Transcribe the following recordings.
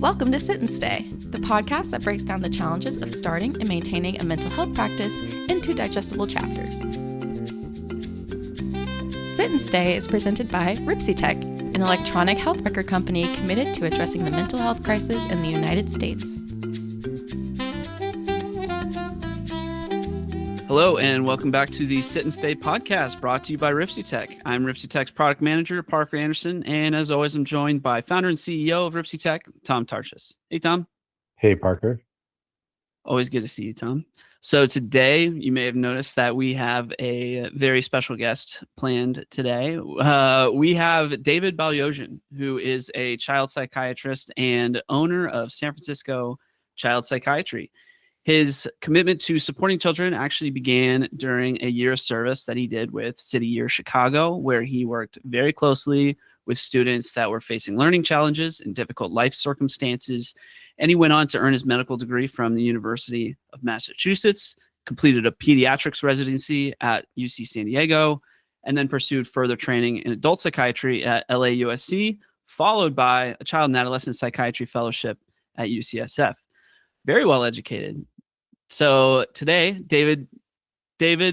Welcome to Sit and Stay, the podcast that breaks down the challenges of starting and maintaining a mental health practice into digestible chapters. Sit and Stay is presented by RipsyTech, an electronic health record company committed to addressing the mental health crisis in the United States. Hello, and welcome back to the Sit and Stay podcast brought to you by RipsyTech. I'm RipsyTech's product manager, Parker Anderson, and as always, I'm joined by founder and CEO of RipsyTech, Tom Tarchis. Hey, Tom. Hey, Parker. Always good to see you, Tom. So today, you may have noticed that we have a very special guest planned today. We have David Balyozian, who is a child psychiatrist and owner of San Francisco Child Psychiatry. His commitment to supporting children actually began during a year of service that he did with City Year Chicago, where he worked very closely with students that were facing learning challenges and difficult life circumstances. And he went on to earn his medical degree from the University of Massachusetts, completed a pediatrics residency at UC San Diego, and then pursued further training in adult psychiatry at LAUSC, followed by a child and adolescent psychiatry fellowship at UCSF. Very well educated. So today, David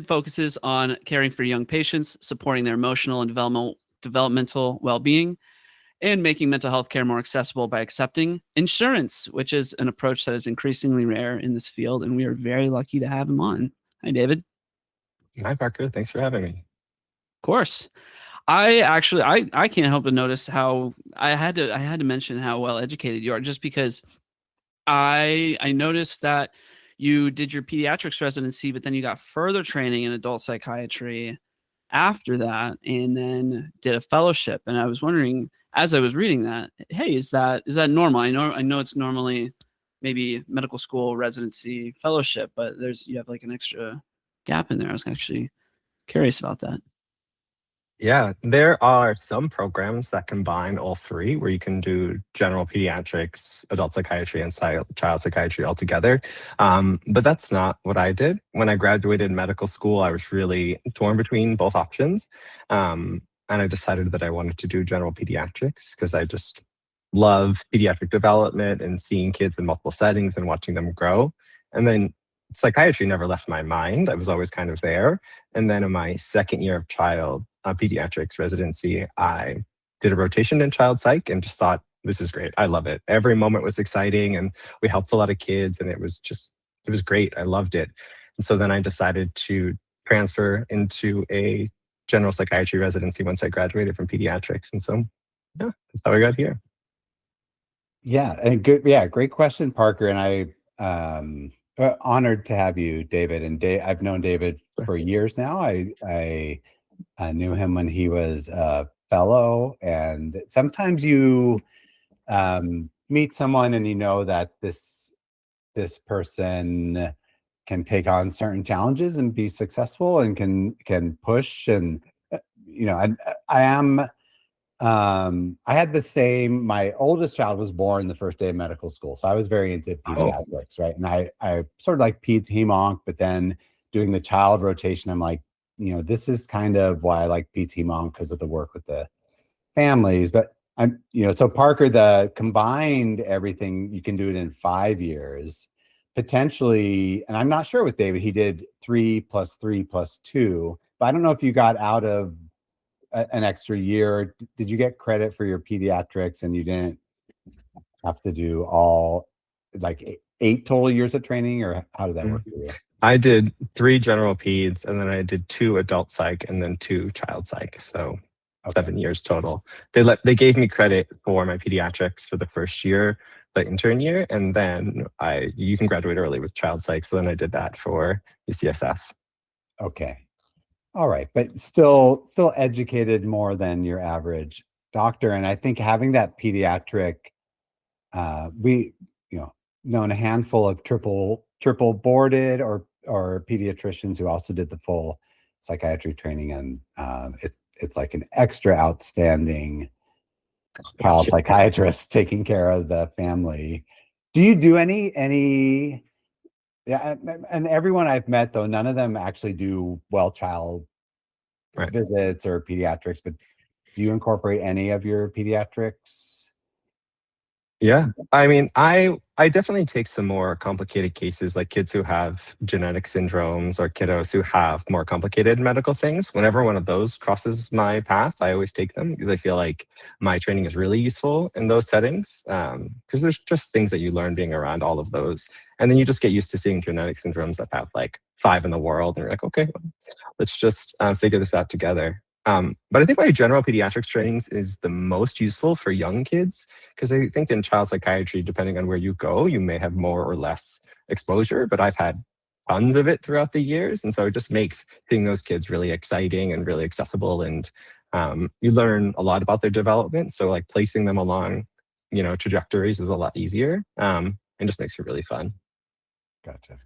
focuses on caring for young patients, supporting their emotional and developmental well-being, and making mental health care more accessible by accepting insurance, which is an approach that is increasingly rare in this field, and we are very lucky to have him on. Hi, David. Hi, Parker. Thanks for having me. Of course. I can't help but notice how I had to mention how well educated you are, just because I noticed that you did your pediatrics residency, but then you got further training in adult psychiatry after that, and then did a fellowship. And I was wondering, as I was reading that, hey, is that normal? I know it's normally maybe medical school, residency, fellowship, but you have like an extra gap in there. I was actually curious about that. Yeah, there are some programs that combine all three where you can do general pediatrics, adult psychiatry, and child psychiatry all together. But that's not what I did. When I graduated medical school, I was really torn between both options. And I decided that I wanted to do general pediatrics because I just love pediatric development and seeing kids in multiple settings and watching them grow. And then psychiatry never left my mind. I was always kind of there. And then in my second year of pediatrics residency, I did a rotation in child psych and just thought, this is great. I love it. Every moment was exciting, and we helped a lot of kids, and it was great. I loved it. And so then I decided to transfer into a general psychiatry residency once I graduated from pediatrics. And so, yeah, that's how I got here. Yeah, and good. Yeah, great question, Parker. And I honored to have you, David. And I've known David for years now. I knew him when he was a fellow, and sometimes you meet someone and you know that this person can take on certain challenges and be successful and can push. And I had the same. My oldest child was born the first day of medical school, so I was very into pediatrics, right? And I sort of like peds hem-onc, but then doing the child rotation, I'm like, this is kind of why I like peds hem-onc, because of the work with the families. But so Parker, the combined everything, you can do it in 5 years, potentially. And I'm not sure with David, he did 3 + 3 + 2, but I don't know if you got out of an extra year. Did you get credit for your pediatrics and you didn't have to do all like 8 total years of training, or how did that work for you? I did 3 general peds, and then I did 2 adult psych and then 2 child psych. So 7 years total. They gave me credit for my pediatrics for the first year, the intern year, and then you can graduate early with child psych. So then I did that for UCSF. Okay. All right, but still educated more than your average doctor. And I think having that pediatric, we known a handful of triple boarded or pediatricians who also did the full psychiatry training, and it's like an extra outstanding child psychiatrist taking care of the family. Do you do any? Yeah, and everyone I've met, though, none of them actually do child visits or pediatrics, but do you incorporate any of your pediatrics Yeah. I mean, I definitely take some more complicated cases, like kids who have genetic syndromes or kiddos who have more complicated medical things. Whenever one of those crosses my path, I always take them because I feel like my training is really useful in those settings. Because there's just things that you learn being around all of those. And then you just get used to seeing genetic syndromes that have like 5 in the world. And you're like, okay, let's just figure this out together. But I think my general pediatrics trainings is the most useful for young kids, because I think in child psychiatry, depending on where you go, you may have more or less exposure, but I've had tons of it throughout the years. And so it just makes seeing those kids really exciting and really accessible. And you learn a lot about their development. So like placing them along, trajectories is a lot easier, and just makes it really fun. Gotcha.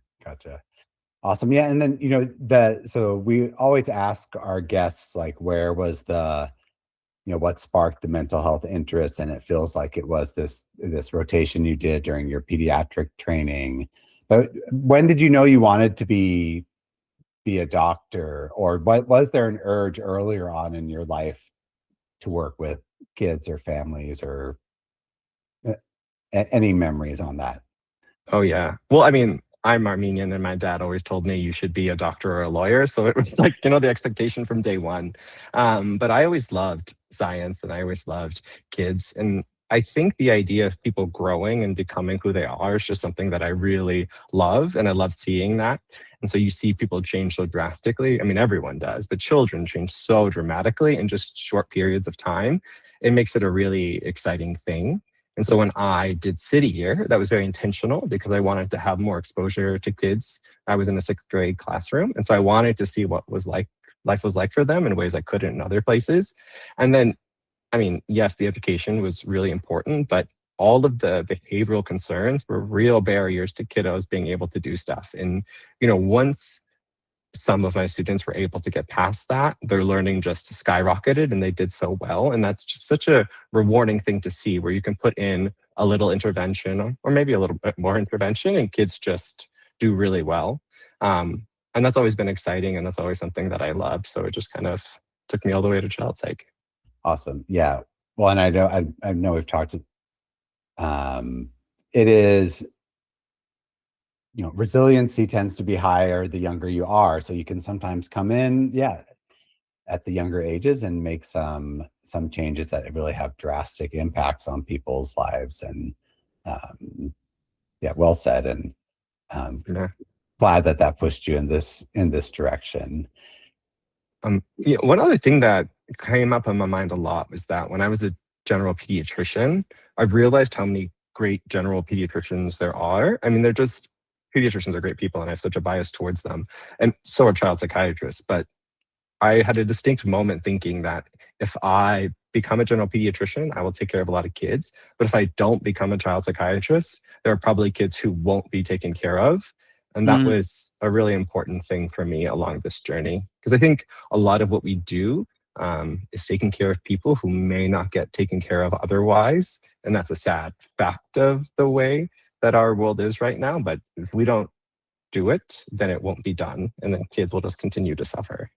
Awesome. Yeah. And then, so we always ask our guests, like, where was what sparked the mental health interest? And it feels like it was this rotation you did during your pediatric training. But when did you know you wanted to be a doctor, or was there an urge earlier on in your life to work with kids or families, or any memories on that? Oh, yeah. Well, I mean, I'm Armenian, and my dad always told me you should be a doctor or a lawyer. So it was like, the expectation from day one. But I always loved science, and I always loved kids. And I think the idea of people growing and becoming who they are is just something that I really love. And I love seeing that. And so you see people change so drastically. I mean, everyone does, but children change so dramatically in just short periods of time. It makes it a really exciting thing. And so when I did City Year, that was very intentional because I wanted to have more exposure to kids. I was in a 6th grade classroom. And so I wanted to see what life was like for them in ways I couldn't in other places. And then, I mean, yes, the education was really important, but all of the behavioral concerns were real barriers to kiddos being able to do stuff. And, once some of my students were able to get past that, their learning just skyrocketed, and they did so well. And that's just such a rewarding thing to see, where you can put in a little intervention or maybe a little bit more intervention, and kids just do really well. And that's always been exciting, and that's always something that I love. So it just kind of took me all the way to child psych. Awesome. Yeah. Well, and I know we've talked, it is, resiliency tends to be higher the younger you are. So you can sometimes come in, at the younger ages and make some changes that really have drastic impacts on people's lives. And well said. And glad that pushed you in this direction. One other thing that came up in my mind a lot was that when I was a general pediatrician, I realized how many great general pediatricians there are. I mean, pediatricians are great people, and I have such a bias towards them. And so are child psychiatrists. But I had a distinct moment thinking that if I become a general pediatrician, I will take care of a lot of kids. But if I don't become a child psychiatrist, there are probably kids who won't be taken care of. And that was a really important thing for me along this journey. Because I think a lot of what we do is taking care of people who may not get taken care of otherwise. And that's a sad fact of the way that our world is right now. But if we don't do it, then it won't be done. And then kids will just continue to suffer.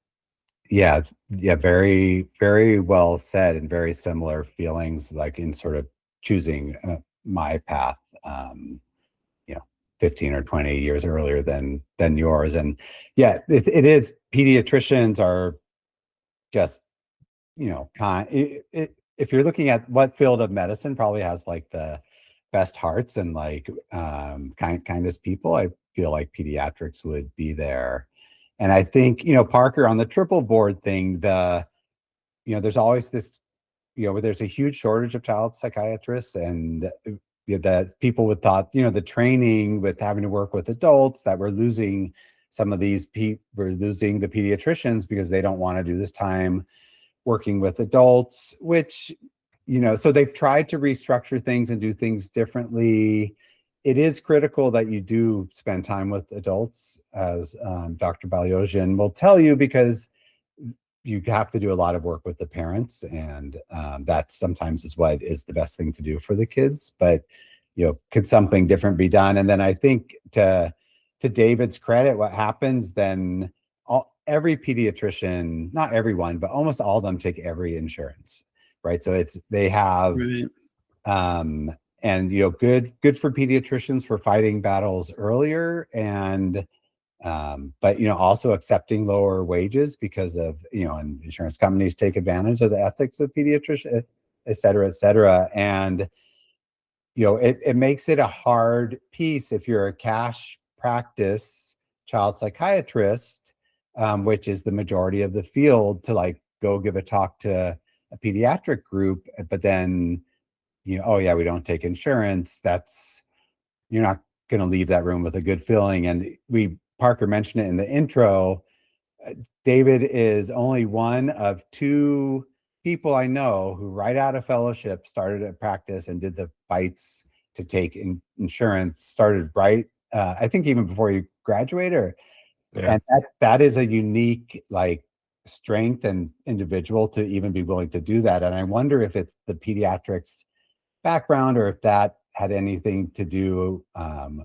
Yeah. Very, very well said, and very similar feelings, like in sort of choosing my path, 15 or 20 years earlier than yours. And it is, pediatricians are just, if you're looking at what field of medicine probably has like the best hearts and like kindest people, I feel like pediatrics would be there. And I think, Parker, on the triple board thing, there's always this, where there's a huge shortage of child psychiatrists, and that people would thought, the training with having to work with adults, that we're losing some of these we're losing the pediatricians because they don't want to do this time working with adults, which, so they've tried to restructure things and do things differently. It is critical that you do spend time with adults, as Dr. Balyozian will tell you, because you have to do a lot of work with the parents, and that sometimes is what is the best thing to do for the kids. But could something different be done? And then I think, to David's credit, what happens then, every pediatrician, not everyone, but almost all of them take every insurance, right? So they have good for pediatricians for fighting battles earlier, and but also accepting lower wages because of and insurance companies take advantage of the ethics of pediatricians, et cetera, and it makes it a hard piece if you're a cash practice child psychiatrist, which is the majority of the field, to like go give a talk to a pediatric group, but then oh yeah, we don't take insurance. You're not going to leave that room with a good feeling. And Parker mentioned it in the intro. David is only one of 2 people I know who right out of fellowship started a practice and did the fights to take insurance, started right, I think even before you graduated. And that is a unique like strength and individual to even be willing to do that. And I wonder if it's the pediatrics background or if that had anything to do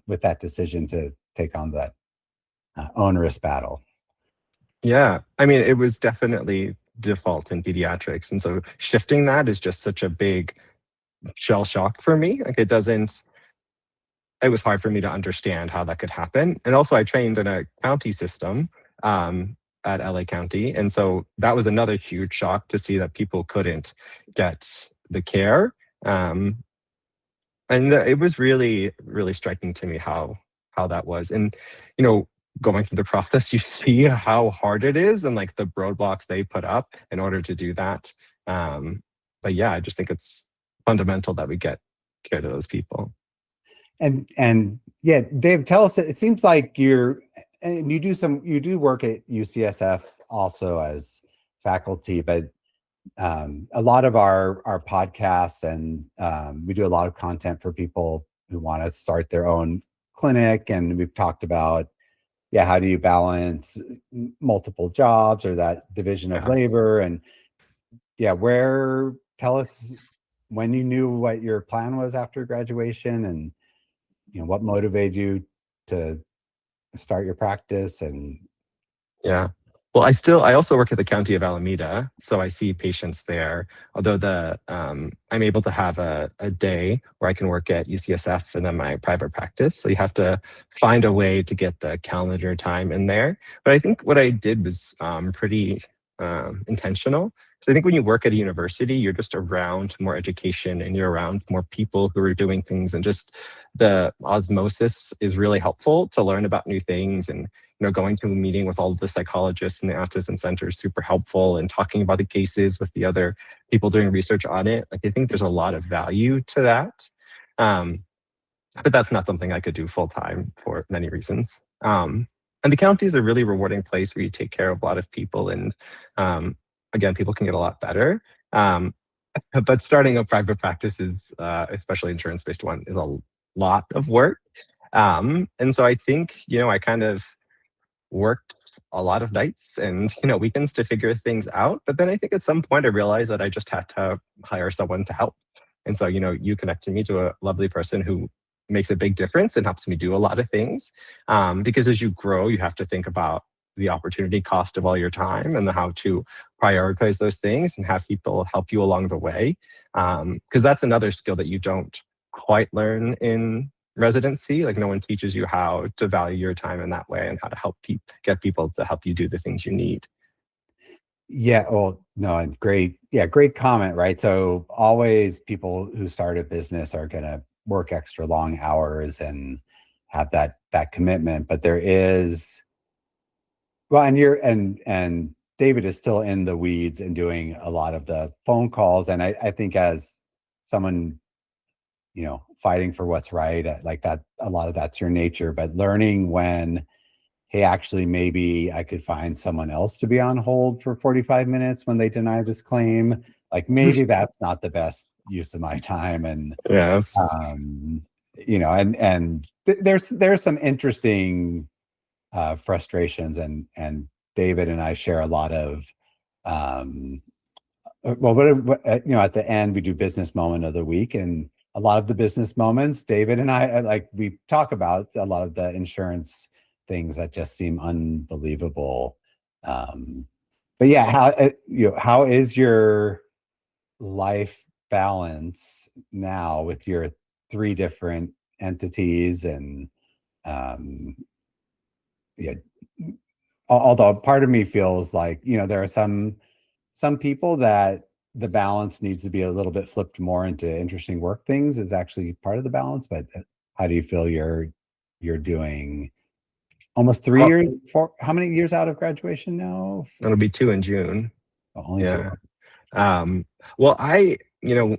with that decision to take on that onerous battle. Yeah, I mean, it was definitely default in pediatrics. And so shifting that is just such a big shell shock for me. Like it was hard for me to understand how that could happen. And also I trained in a county system at LA County. And so that was another huge shock to see that people couldn't get the care. And it was really, really striking to me how that was. And, going through the process, you see how hard it is and like the roadblocks they put up in order to do that. But yeah, I just think it's fundamental that we get care to those people. And yeah, Dave, tell us, it seems like you do work at UCSF also as faculty, but a lot of our podcasts and we do a lot of content for people who want to start their own clinic. And we've talked about, how do you balance multiple jobs or that division of labor? And tell us when you knew what your plan was after graduation and, what motivated you to start your practice. And well, I also work at the County of Alameda, so I see patients there. Although I'm able to have a day where I can work at UCSF and then my private practice. So you have to find a way to get the calendar time in there. But I think what I did was pretty intentional. So I think when you work at a university, you're just around more education and you're around more people who are doing things, and just the osmosis is really helpful to learn about new things. And going to a meeting with all of the psychologists in the autism center is super helpful, and talking about the cases with the other people doing research on it. Like I think there's a lot of value to that. But that's not something I could do full time for many reasons. And the county is a really rewarding place where you take care of a lot of people, and again, people can get a lot better. But starting a private practice is, especially insurance-based one, is a lot of work. And so I think, I kind of worked a lot of nights and, weekends to figure things out. But then I think at some point I realized that I just had to hire someone to help. And so, you connected me to a lovely person who makes a big difference and helps me do a lot of things. Because as you grow, you have to think about the opportunity cost of all your time and how to prioritize those things and have people help you along the way. Because that's another skill that you don't quite learn in residency. Like no one teaches you how to value your time in that way and how to help get people to help you do the things you need. Yeah, well, no, great. Yeah, great comment, right? So always people who start a business are going to work extra long hours and have that commitment. But there is, well, and David is still in the weeds and doing a lot of the phone calls. And I think as someone, fighting for what's right, like that, a lot of that's your nature, but learning when, hey, actually, maybe I could find someone else to be on hold for 45 minutes when they deny this claim. Like maybe that's not the best use of my time. And, yes, and there's some interesting frustrations, and David and I share a lot of, at the end we do business moment of the week, and a lot of the business moments, David and I, we talk about a lot of the insurance things that just seem unbelievable. But yeah, how is your life balance now with your 3 different entities, and yeah, although part of me feels like, there are some people that the balance needs to be a little bit flipped more into interesting work things is actually part of the balance. But how do you feel you're doing almost 3 years? How many years out of graduation now? It'll be 2 in June. Oh, only 2. Well,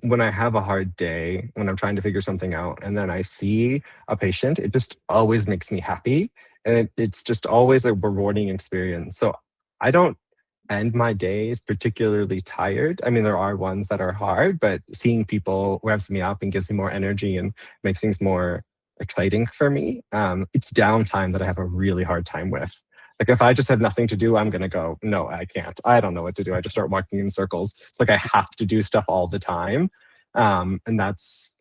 when I have a hard day, when I'm trying to figure something out, and then I see a patient, it just always makes me happy. And it's just always a rewarding experience. So I don't end my days particularly tired. I mean, there are ones that are hard, but seeing people revs me up and gives me more energy and makes things more exciting for me. It's downtime that I have a really hard time with. Like if I just have nothing to do, I'm going to go, no, I can't. I don't know what to do. I just start walking in circles. It's like I have to do stuff all the time. And that's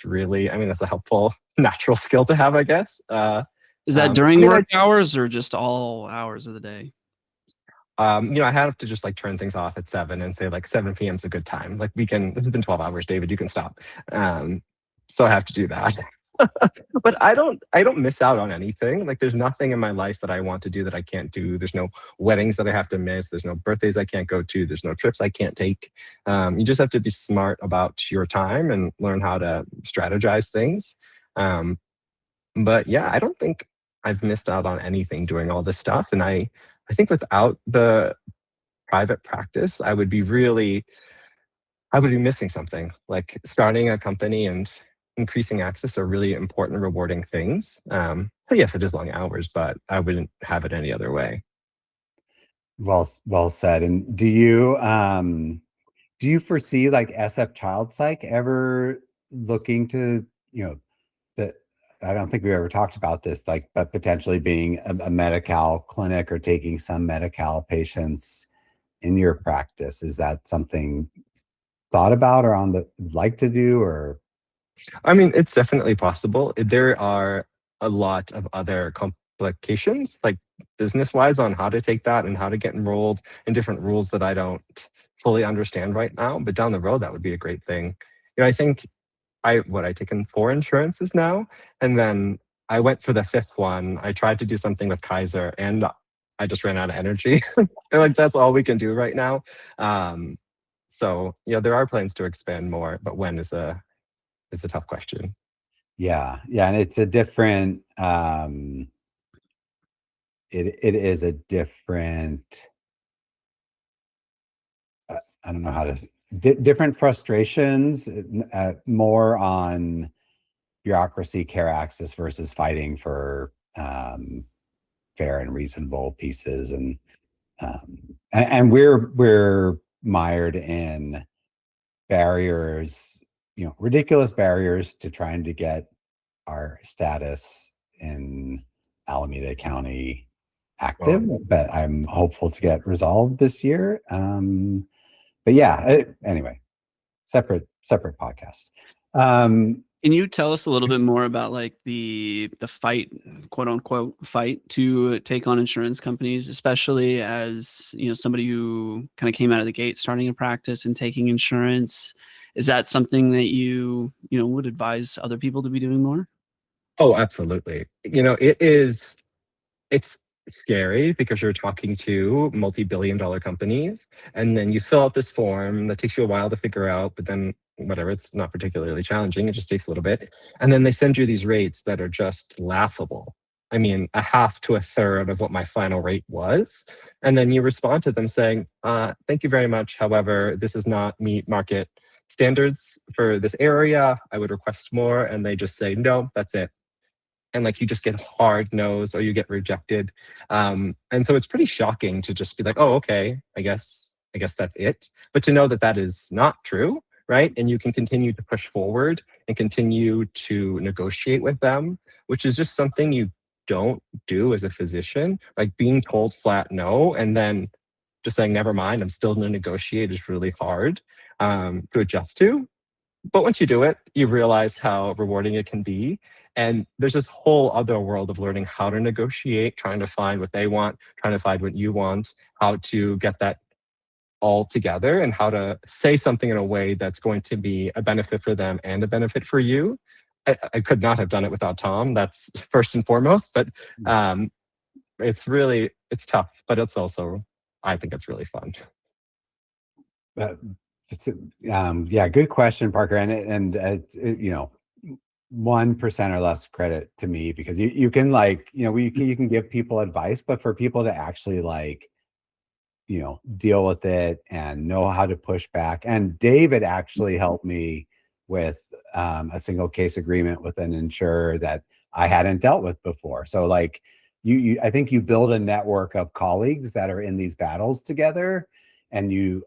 really, that's a helpful natural skill to have, I guess. Is that during work hours or just all hours of the day? I have to just like turn things off at 7 and say like 7 p.m. is a good time. Like this has been 12 hours, David, you can stop. So I have to do that. But I don't miss out on anything. Like there's nothing in my life that I want to do that I can't do. There's no weddings that I have to miss. There's no birthdays I can't go to. There's no trips I can't take. You just have to be smart about your time and learn how to strategize things. But yeah, I don't think I've missed out on anything doing all this stuff. And I think without the private practice, I would be missing something. Like starting a company and increasing access are really important, rewarding things. So yes, it is long hours, but I wouldn't have it any other way. Well said. And do you foresee like SF Child Psych ever looking to, I don't think we've ever talked about this, like, but potentially being a Medi-Cal clinic or taking some Medi-Cal patients in your practice? Is that something thought about or like to do, or? It's definitely possible. There are a lot of other complications, like business-wise, on how to take that and how to get enrolled in different rules that I don't fully understand right now. But down the road, that would be a great thing. I think I've taken 4 insurances now, and then I went for the 5th one. I tried to do something with Kaiser, and I just ran out of energy. And that's all we can do right now. So there are plans to expand more, but when is a tough question. Yeah, and it's a different. It is a different. I don't know how to. Different frustrations, more on bureaucracy, care access versus fighting for fair and reasonable pieces, and we're mired in barriers, ridiculous barriers to trying to get our status in Alameda County active, but I'm hopeful to get resolved this year. But yeah, anyway, separate podcast. Can you tell us a little bit more about like the fight, quote unquote, fight to take on insurance companies, especially as somebody who kind of came out of the gate starting a practice and taking insurance? Is that something that you would advise other people to be doing more? Oh, absolutely. It's scary because you're talking to multi-billion-dollar companies, and then you fill out this form that takes you a while to figure out, but then whatever, it's not particularly challenging. It just takes a little bit. And then they send you these rates that are just laughable. A half to a third of what my final rate was. And then you respond to them saying, thank you very much. However, this does not meet market standards for this area. I would request more. And they just say, no, that's it. And you just get hard no's or you get rejected. And so it's pretty shocking to just be like, oh, okay, I guess that's it. But to know that that is not true, right? And you can continue to push forward and continue to negotiate with them, which is just something you don't do as a physician. Like being told flat no, and then just saying, never mind, I'm still going to negotiate is really hard to adjust to. But once you do it, you realize how rewarding it can be. And there's this whole other world of learning how to negotiate, trying to find what they want, trying to find what you want, how to get that all together, and how to say something in a way that's going to be a benefit for them and a benefit for you. I could not have done it without Tom. That's first and foremost. But it's tough, but it's also, I think it's really fun. Yeah, good question, Parker. And 1% or less credit to me, because you can you can give people advice, but for people to actually deal with it and know how to push back. And David actually helped me with a single case agreement with an insurer that I hadn't dealt with before. So I think you build a network of colleagues that are in these battles together, and you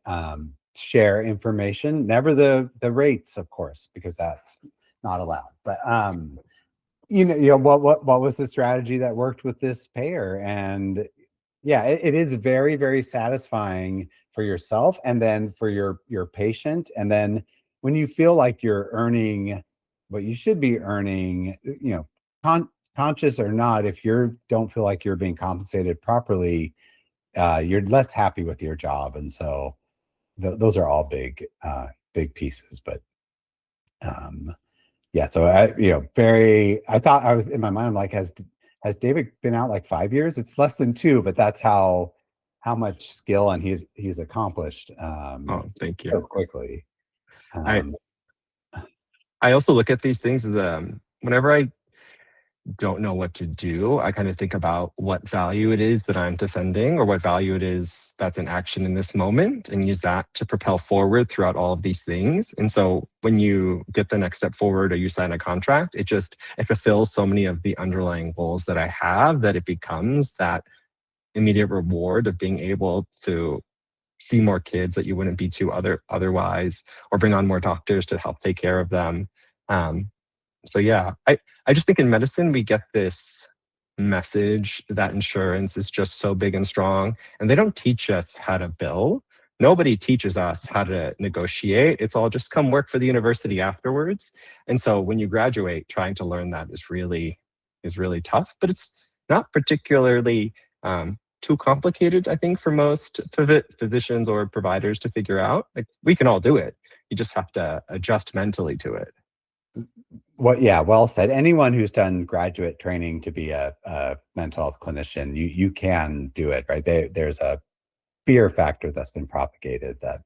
share information, never the rates, of course, because that's not allowed. But what was the strategy that worked with this payer? And yeah, it is very, very satisfying for yourself, and then for your patient. And then when you feel like you're earning what you should be earning, conscious or not, if you don't feel like you're being compensated properly, you're less happy with your job. And so those are all big pieces. But yeah, so I thought, I was in my mind, I'm like, has David been out like 5 years? It's less than 2, but that's how much skill and he's accomplished thank you. so quickly. I also look at these things as whenever I don't know what to do, I kind of think about what value it is that I'm defending, or what value it is that's in action in this moment, and use that to propel forward throughout all of these things. And so when you get the next step forward, or you sign a contract, it fulfills so many of the underlying goals that I have, that it becomes that immediate reward of being able to see more kids that you wouldn't be to otherwise, or bring on more doctors to help take care of them. So yeah, I just think in medicine, we get this message that insurance is just so big and strong, and they don't teach us how to bill. Nobody teaches us how to negotiate. It's all just come work for the university afterwards. And so when you graduate, trying to learn that is really tough, but it's not particularly too complicated, I think, for most physicians or providers to figure out. Like, we can all do it. You just have to adjust mentally to it. Well said. Anyone who's done graduate training to be a mental health clinician, you can do it, right? There's a fear factor that's been propagated that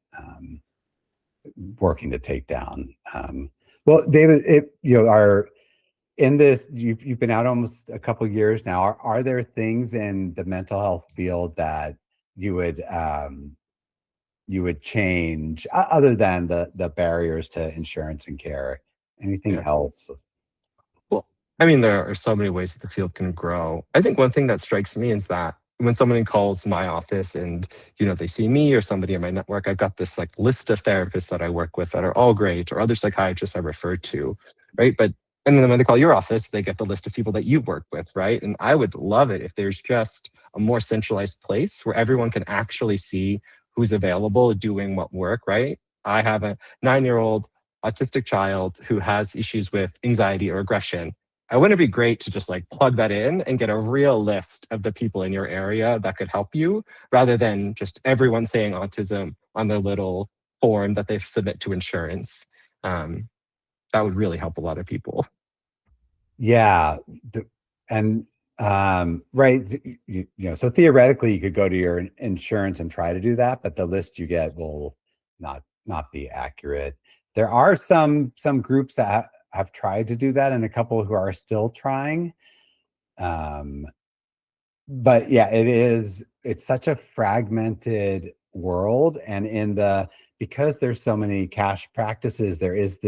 working to take down. Well, David, in this, you've been out almost a couple of years now. Are there things in the mental health field that you would change, other than the barriers to insurance and care? Anything else? Well, I mean, there are so many ways that the field can grow. I think one thing that strikes me is that when somebody calls my office and they see me or somebody in my network, I've got this list of therapists that I work with that are all great, or other psychiatrists I refer to, right? And then when they call your office, they get the list of people that you work with, right? And I would love it if there's just a more centralized place where everyone can actually see who's available doing what work, right? I have a 9-year-old autistic child who has issues with anxiety or aggression. Wouldn't it be great to just plug that in and get a real list of the people in your area that could help you, rather than just everyone saying autism on their little form that they submit to insurance? That would really help a lot of people. Yeah. Right. So theoretically, you could go to your insurance and try to do that, but the list you get will not be accurate. There are some groups that have tried to do that, and a couple who are still trying. But yeah, it's such a fragmented world, and because there's so many cash practices, there is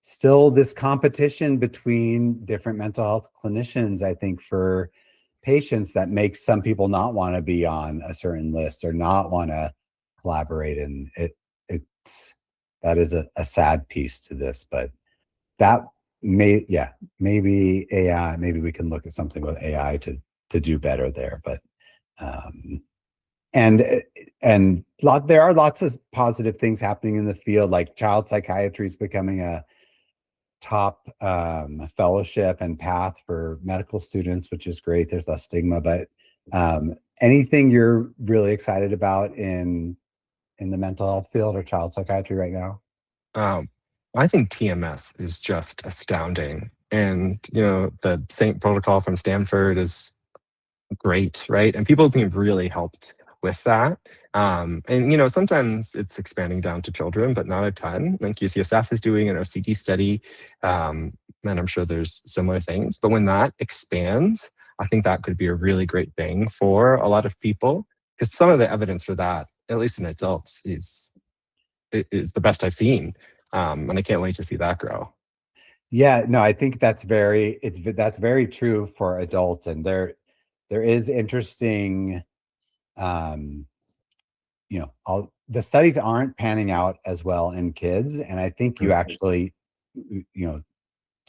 still this competition between different mental health clinicians, I think, for patients, that makes some people not want to be on a certain list or not want to collaborate. And that is a sad piece to this, but that maybe AI, maybe we can look at something with AI to do better there. But there are lots of positive things happening in the field, like child psychiatry is becoming a top fellowship and path for medical students, which is great. There's less stigma. But anything you're really excited about in the mental health field or child psychiatry right now? I think TMS is just astounding. And, the SAINT protocol from Stanford is great, right? And people have been really helped with that. And, sometimes it's expanding down to children, but not a ton. Like UCSF is doing an OCD study, and I'm sure there's similar things. But when that expands, I think that could be a really great thing for a lot of people, because some of the evidence for that, at least in adults, is the best I've seen. And I can't wait to see that grow. Yeah, no, I think that's very true for adults, and there is interesting, the studies aren't panning out as well in kids, and I think you actually,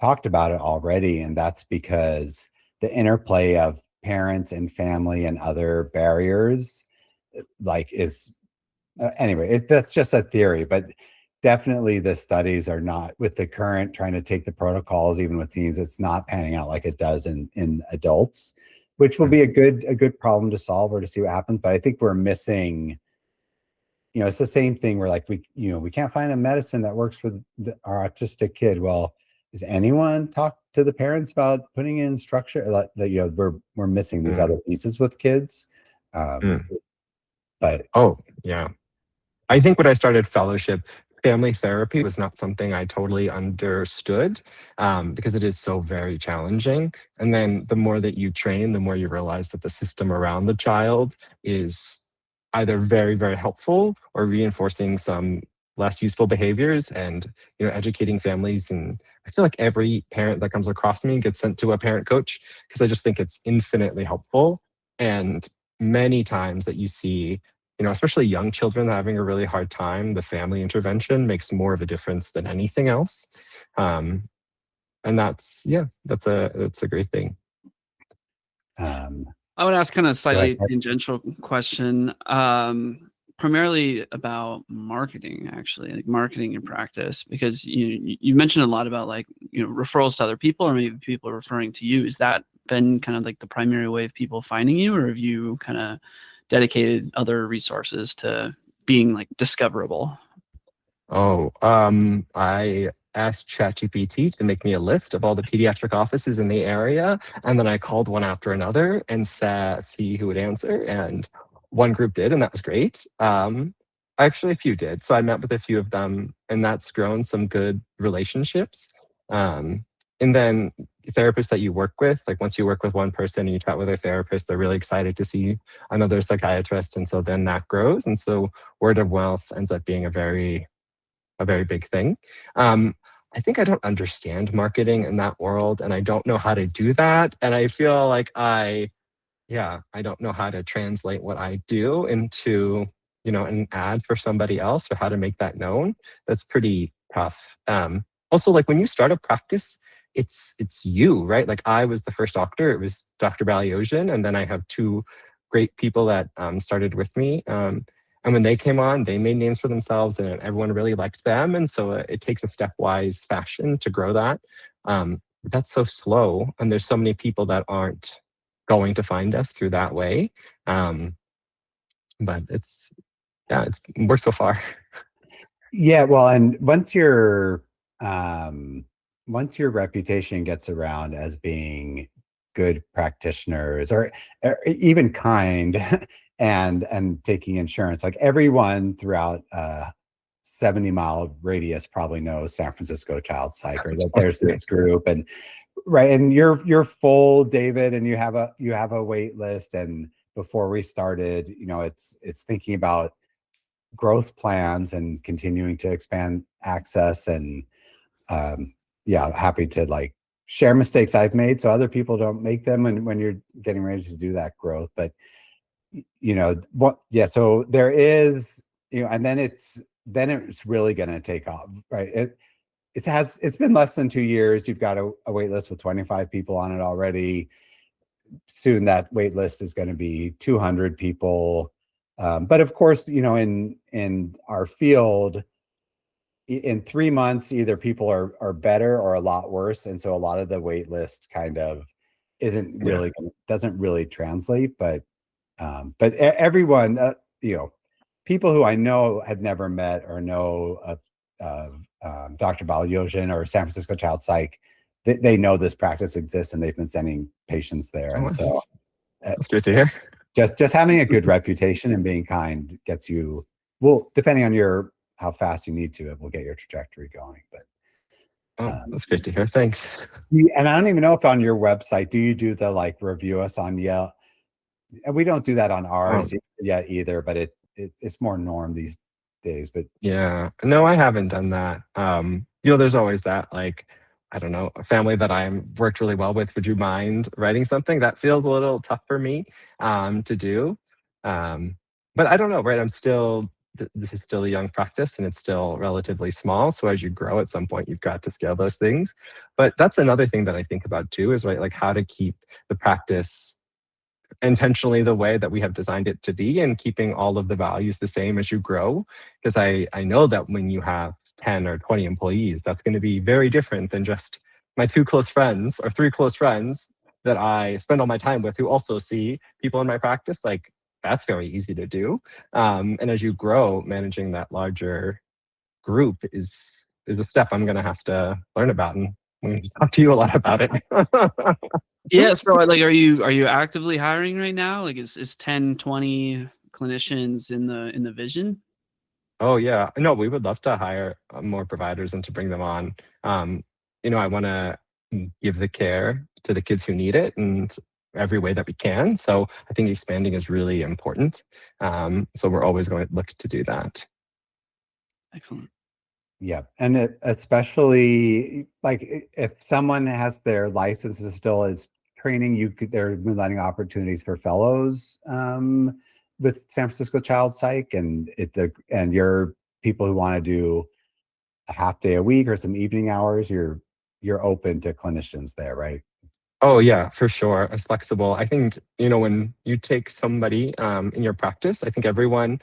talked about it already, and that's because the interplay of parents and family and other barriers, is anyway. That's just a theory, but definitely the studies are not, with the current trying to take the protocols even with teens, it's not panning out like it does in adults, which will be a good problem to solve or to see what happens. But I think we're missing, it's the same thing where we can't find a medicine that works for our autistic kid. Well, does anyone talk to the parents about putting in structure that we're missing these other pieces with kids? But oh yeah, I think when I started fellowship, family therapy was not something I totally understood, because it is so very challenging. And then the more that you train, the more you realize that the system around the child is either very, very helpful or reinforcing some less useful behaviors, and educating families. And I feel like every parent that comes across me gets sent to a parent coach, because I just think it's infinitely helpful. And many times that you see, especially young children having a really hard time, the family intervention makes more of a difference than anything else. And that's a great thing. I would ask kind of slightly tangential question, primarily about marketing, actually, like marketing in practice, because you mentioned a lot about referrals to other people, or maybe people referring to you. Has that been kind of like the primary way of people finding you, or have you kind of dedicated other resources to being discoverable? I asked ChatGPT to make me a list of all the pediatric offices in the area, and then I called one after another and see who would answer. And one group did, and that was great. Actually, a few did. So I met with a few of them, and that's grown some good relationships. And then therapists that you work with, once you work with one person and you chat with their therapist, they're really excited to see another psychiatrist. And so then that grows. And so word of mouth ends up being a very big thing. I think I don't understand marketing in that world, and I don't know how to do that. And I feel like I don't know how to translate what I do into, an ad for somebody else, or how to make that known. That's pretty tough. Also, when you start a practice, it's you, right? I was the first doctor. It was Dr. Balyozian, and then I have two great people that started with me. And when they came on, they made names for themselves, and everyone really liked them. And so it takes a stepwise fashion to grow that. But that's so slow, and there's so many people that aren't going to find us through that way. But it's worked so far. Yeah, well, and once your reputation gets around as being good practitioners, or even kind, and taking insurance, everyone throughout 70-mile radius probably knows San Francisco Child Psych, or that there's this group, and right, and you're full, David, and you have a wait list. And before we started, it's thinking about growth plans and continuing to expand access. And happy to share mistakes I've made so other people don't make them, and when you're getting ready to do that growth. But so there is, and then it's really going to take off, right? It's been less than 2 years. You've got a wait list with 25 people on it already. Soon that wait list is going to be 200 people. But of course, in our field, in 3 months, either people are better or a lot worse. And so a lot of the wait list kind of doesn't really translate. But everyone, people who I know had never met or know Dr. Balyozian or San Francisco Child Psych, they know this practice exists and they've been sending patients there. And so that's good to hear. Just having a good reputation and being kind gets you, well, depending on how fast you need to, it will get your trajectory going. But that's great to hear. Thanks. And I don't even know if on your website, do you do the like review us on Yelp? And we don't do that on ours yet either, but it's more norm these days. But yeah, no, I haven't done that. There's always that, like, I don't know, a family that I'm worked really well with, would you mind writing something? That feels a little tough for me to do. But I don't know, right? This is still a young practice and it's still relatively small. So as you grow at some point, you've got to scale those things. But that's another thing that I think about too, is right, like how to keep the practice intentionally the way that we have designed it to be and keeping all of the values the same as you grow. Because I know that when you have 10 or 20 employees, that's going to be very different than just my 2 close friends or 3 close friends that I spend all my time with who also see people in my practice. Like, that's very easy to do. And as you grow, managing that larger group is a step I'm going to have to learn about, and I'm going to talk to you a lot about it. Yeah. So like, are you actively hiring right now? Like is 10, 20 clinicians in the vision? Oh yeah. No, we would love to hire more providers and to bring them on. I want to give the care to the kids who need it and every way that we can. So I think expanding is really important. So we're always going to look to do that. Excellent. Yeah, and especially like if someone has their licenses still as training, they're moonlighting opportunities for fellows with San Francisco Child Psych, and you're people who want to do a half day a week or some evening hours. You're open to clinicians there, right? Oh yeah, for sure. It's flexible. I think when you take somebody in your practice, I think everyone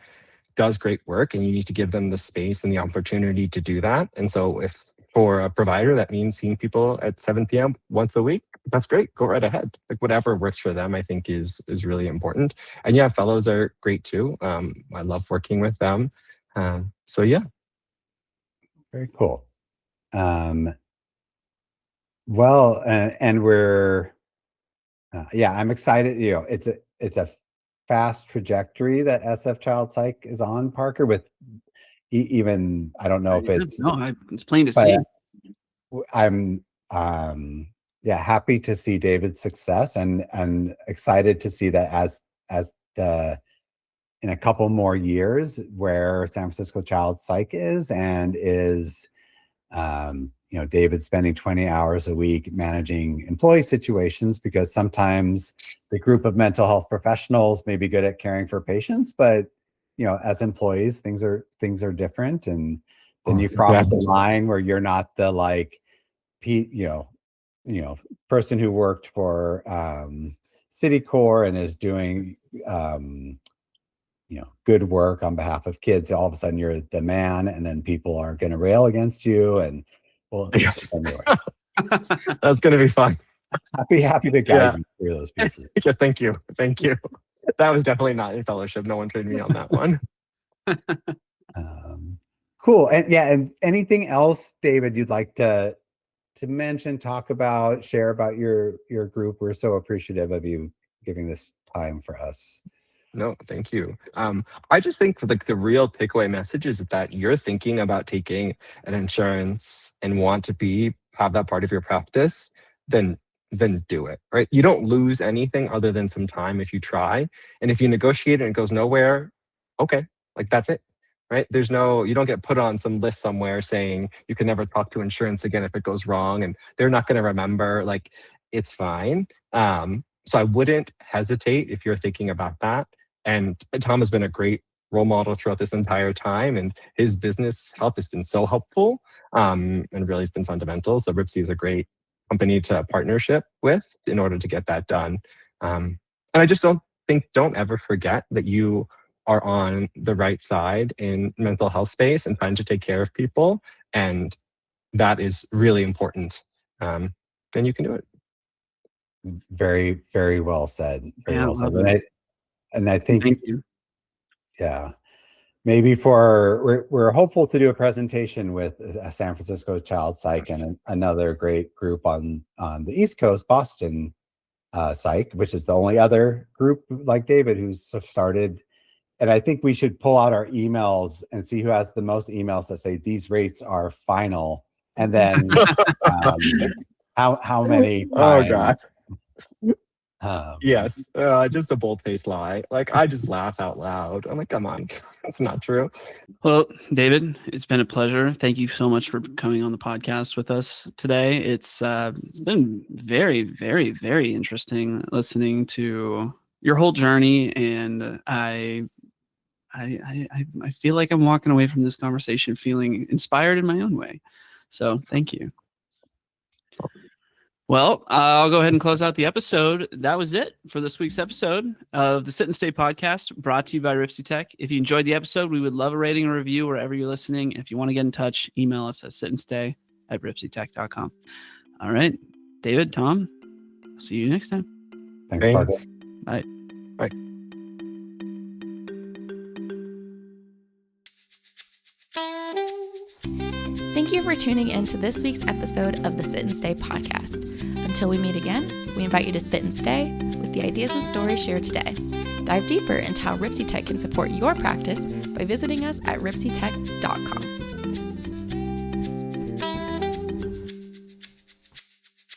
does great work and you need to give them the space and the opportunity to do that. And so if for a provider that means seeing people at 7 p.m. once a week, that's great. Go right ahead. Like whatever works for them, I think is really important. And yeah, fellows are great too. I love working with them. So yeah. Very cool. Well, and we're I'm excited. It's a fast trajectory that SF Child Psych is on, Parker, with even, I don't know if it's... No, it's plain to see. I'm happy to see David's success and excited to see that as in a couple more years where San Francisco Child Psych is David spending 20 hours a week managing employee situations, because sometimes the group of mental health professionals may be good at caring for patients, but as employees, things are different, and then you cross the line where you're not the person who worked for Citicorp and is doing good work on behalf of kids. All of a sudden you're the man, and then people are going to rail against you, and anyway. That's going to be fun. Happy to guide you through those pieces. Yeah, thank you. That was definitely not in fellowship. No one trained me on that one. Cool. And anything else, David, you'd like to mention, talk about, share about your group? We're so appreciative of you giving this time for us. No, thank you. I just think the real takeaway message is that you're thinking about taking an insurance and want to have that part of your practice, then do it, right? You don't lose anything other than some time if you try. And if you negotiate and it goes nowhere, okay, like that's it, right? You don't get put on some list somewhere saying you can never talk to insurance again if it goes wrong, and they're not going to remember. Like, it's fine. So I wouldn't hesitate if you're thinking about that. And Tom has been a great role model throughout this entire time, and his business help has been so helpful, and really has been fundamental. So Ripsy is a great company to partnership with in order to get that done. And I just don't ever forget that you are on the right side in mental health space and trying to take care of people. And that is really important. And you can do it. Very, very well said. Very well said. And I think, thank you. Yeah. maybe we're hopeful to do a presentation with San Francisco Child Psych and another great group on the East Coast, Boston Psych, which is the only other group like David who's started. And I think we should pull out our emails and see who has the most emails that say these rates are final, and then how many times. Oh God. Yes. Just a bold-faced lie. Like, I just laugh out loud. I'm like, come on, that's not true. Well, David, it's been a pleasure. Thank you so much for coming on the podcast with us today. It's been very, very, very interesting listening to your whole journey, and I feel like I'm walking away from this conversation feeling inspired in my own way. So thank you. Well, I'll go ahead and close out the episode. That was it for this week's episode of the Sit and Stay podcast, brought to you by RipsyTech. If you enjoyed the episode, we would love a rating and review wherever you're listening. If you want to get in touch, email us at sitandstay@ripsytech.com. All right, David, Tom, I'll see you next time. Thanks, Parker. Bye. Bye. Thank you for tuning in to this week's episode of the Sit and Stay podcast. Until we meet again, we invite you to sit and stay with the ideas and stories shared today. Dive deeper into how RipsyTech can support your practice by visiting us at ripsytech.com.